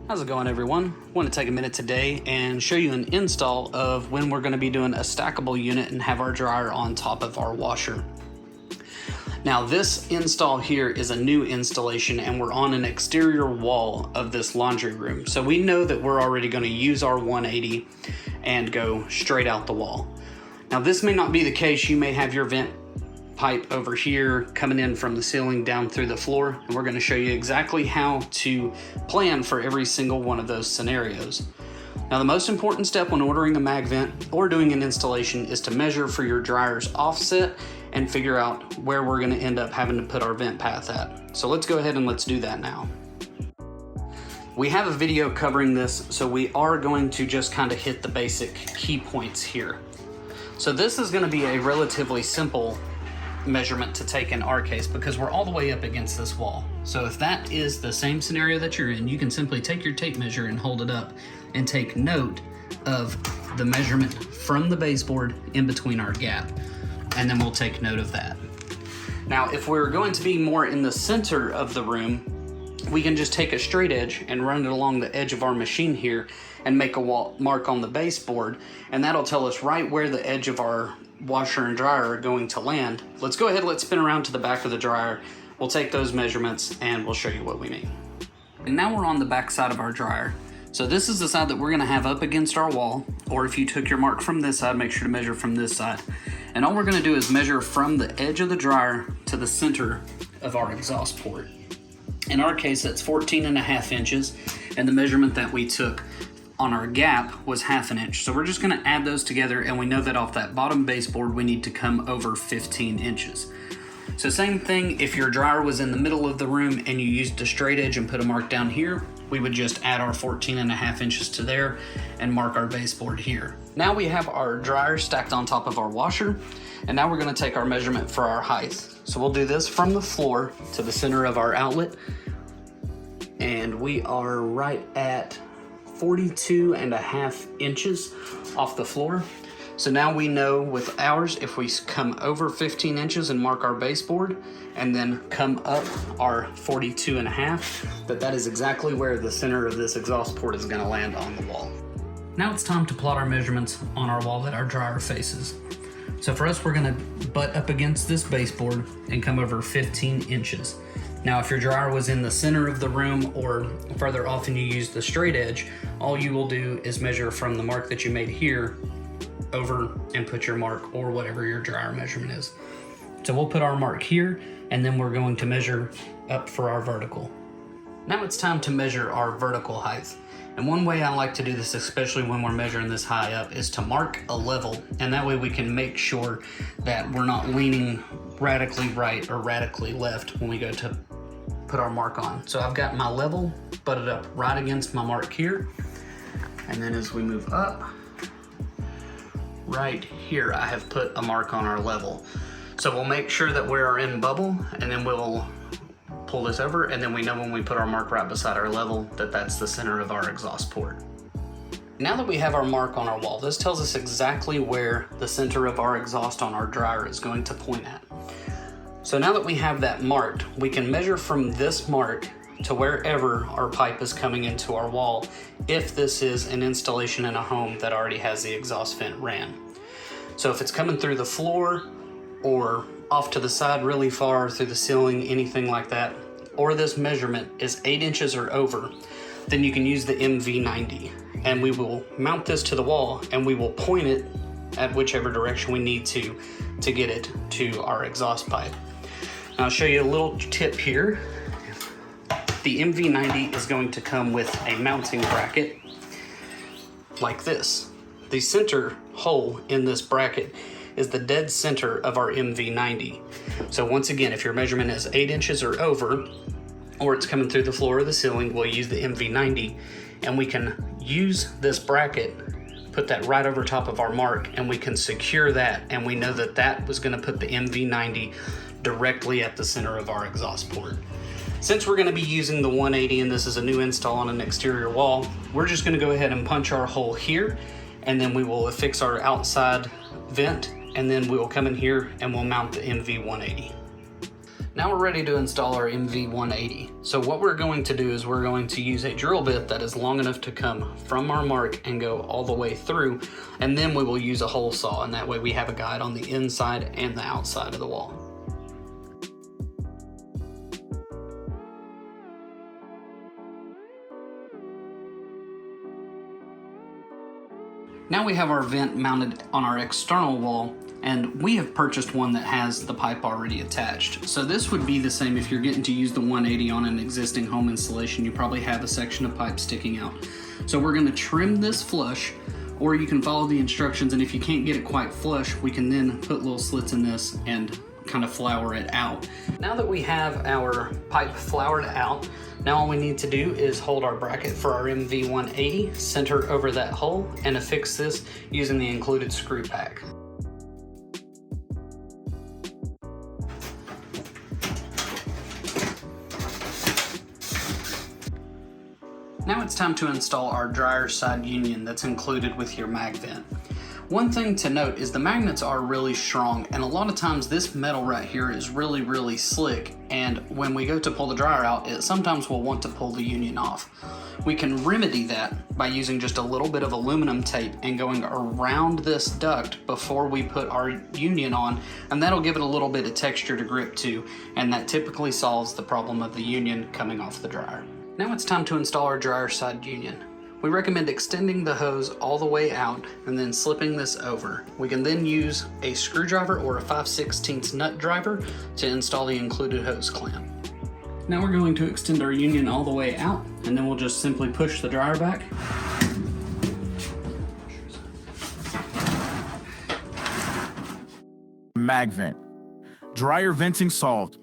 How's it going, everyone? I want to take a minute today and show you an install of when we're going to be doing a stackable unit and have our dryer on top of our washer. Now this install here is a new installation and we're on an exterior wall of this laundry room. So we know that we're already going to use our 180 and go straight out the wall. Now this may not be the case. You may have your vent pipe over here coming in from the ceiling down through the floor, and we're going to show you exactly how to plan for every single one of those scenarios. Now the most important step when ordering a MagVent or doing an installation is to measure for your dryer's offset and figure out where we're going to end up having to put our vent path at. So let's go ahead and let's do that now. We have a video covering this, so we are going to just kind of hit the basic key points here. So this is going to be a relatively simple measurement to take in our case because we're all the way up against this wall. So if that is the same scenario that you're in, you can simply take your tape measure and hold it up and take note of the measurement from the baseboard in between our gap, and then we'll take note of that. Now if we're going to be more in the center of the room, we can just take a straight edge and run it along the edge of our machine here and make a mark on the baseboard, and that'll tell us right where the edge of our washer and dryer are going to land. Let's go ahead, let's spin around to the back of the dryer. We'll take those measurements and we'll show you what we mean. And now we're on the back side of our dryer. So this is the side that we're gonna have up against our wall, or if you took your mark from this side, make sure to measure from this side. And all we're gonna do is measure from the edge of the dryer to the center of our exhaust port. In our case, that's 14.5 inches, and the measurement that we took on our gap was 1/2 inch. So we're just gonna add those together, and we know that off that bottom baseboard, we need to come over 15 inches. So same thing, if your dryer was in the middle of the room and you used a straight edge and put a mark down here, we would just add our 14.5 inches to there and mark our baseboard here. Now we have our dryer stacked on top of our washer, and now we're gonna take our measurement for our height. So we'll do this from the floor to the center of our outlet, and we are right at 42.5 inches off the floor. So now we know with ours, if we come over 15 inches and mark our baseboard and then come up our 42.5, that is exactly where the center of this exhaust port is gonna land on the wall. Now it's time to plot our measurements on our wall that our dryer faces. So for us, we're gonna butt up against this baseboard and come over 15 inches. Now, if your dryer was in the center of the room or further off and you use the straight edge, all you will do is measure from the mark that you made here over and put your mark or whatever your dryer measurement is. So we'll put our mark here, and then we're going to measure up for our vertical. Now it's time to measure our vertical height. And one way I like to do this, especially when we're measuring this high up, is to mark a level, and that way we can make sure that we're not leaning radically right or radically left when we go to put our mark on. So I've got my level butted up right against my mark here, and then as we move up, right here I have put a mark on our level. So we'll make sure that we're in bubble, and then we'll pull this over, and then we know when we put our mark right beside our level that that's the center of our exhaust port. Now that we have our mark on our wall, this tells us exactly where the center of our exhaust on our dryer is going to point at. So now that we have that marked, we can measure from this mark to wherever our pipe is coming into our wall if this is an installation in a home that already has the exhaust vent ran. So if it's coming through the floor or off to the side really far through the ceiling, anything like that, or this measurement is 8 inches or over, then you can use the MV-90, and we will mount this to the wall and we will point it at whichever direction we need to get it to our exhaust pipe. Now I'll show you a little tip here. The MV-90 is going to come with a mounting bracket like this. The center hole in this bracket is the dead center of our MV-90. So once again, if your measurement is 8 inches or over, or it's coming through the floor or the ceiling, we'll use the MV-90, and we can use this bracket, put that right over top of our mark, and we can secure that, and we know that that was gonna put the MV-90 directly at the center of our exhaust port. Since we're gonna be using the 180 and this is a new install on an exterior wall, we're just gonna go ahead and punch our hole here, and then we will affix our outside vent, and then we will come in here and we'll mount the MV-180. Now we're ready to install our MV-180. So what we're going to do is we're going to use a drill bit that is long enough to come from our mark and go all the way through, and then we will use a hole saw, and that way we have a guide on the inside and the outside of the wall. Now we have our vent mounted on our external wall, and we have purchased one that has the pipe already attached. So this would be the same if you're getting to use the 180 on an existing home installation. You probably have a section of pipe sticking out. So we're going to trim this flush, or you can follow the instructions, and if you can't get it quite flush, we can then put little slits in this and kind of flour it out. Now that we have our pipe floured out, now all we need to do is hold our bracket for our MV-180, center over that hole, and affix this using the included screw pack. Now it's time to install our dryer side union that's included with your MagVent. One thing to note is the magnets are really strong, and a lot of times this metal right here is really slick, and when we go to pull the dryer out, it sometimes will want to pull the union off. We can remedy that by using just a little bit of aluminum tape and going around this duct before we put our union on, and that'll give it a little bit of texture to grip to, and that typically solves the problem of the union coming off the dryer. Now it's time to install our dryer side union. We recommend extending the hose all the way out and then slipping this over. We can then use a screwdriver or a 5/16 nut driver to install the included hose clamp. Now we're going to extend our union all the way out, and then we'll just simply push the dryer back. MagVent. Dryer venting solved.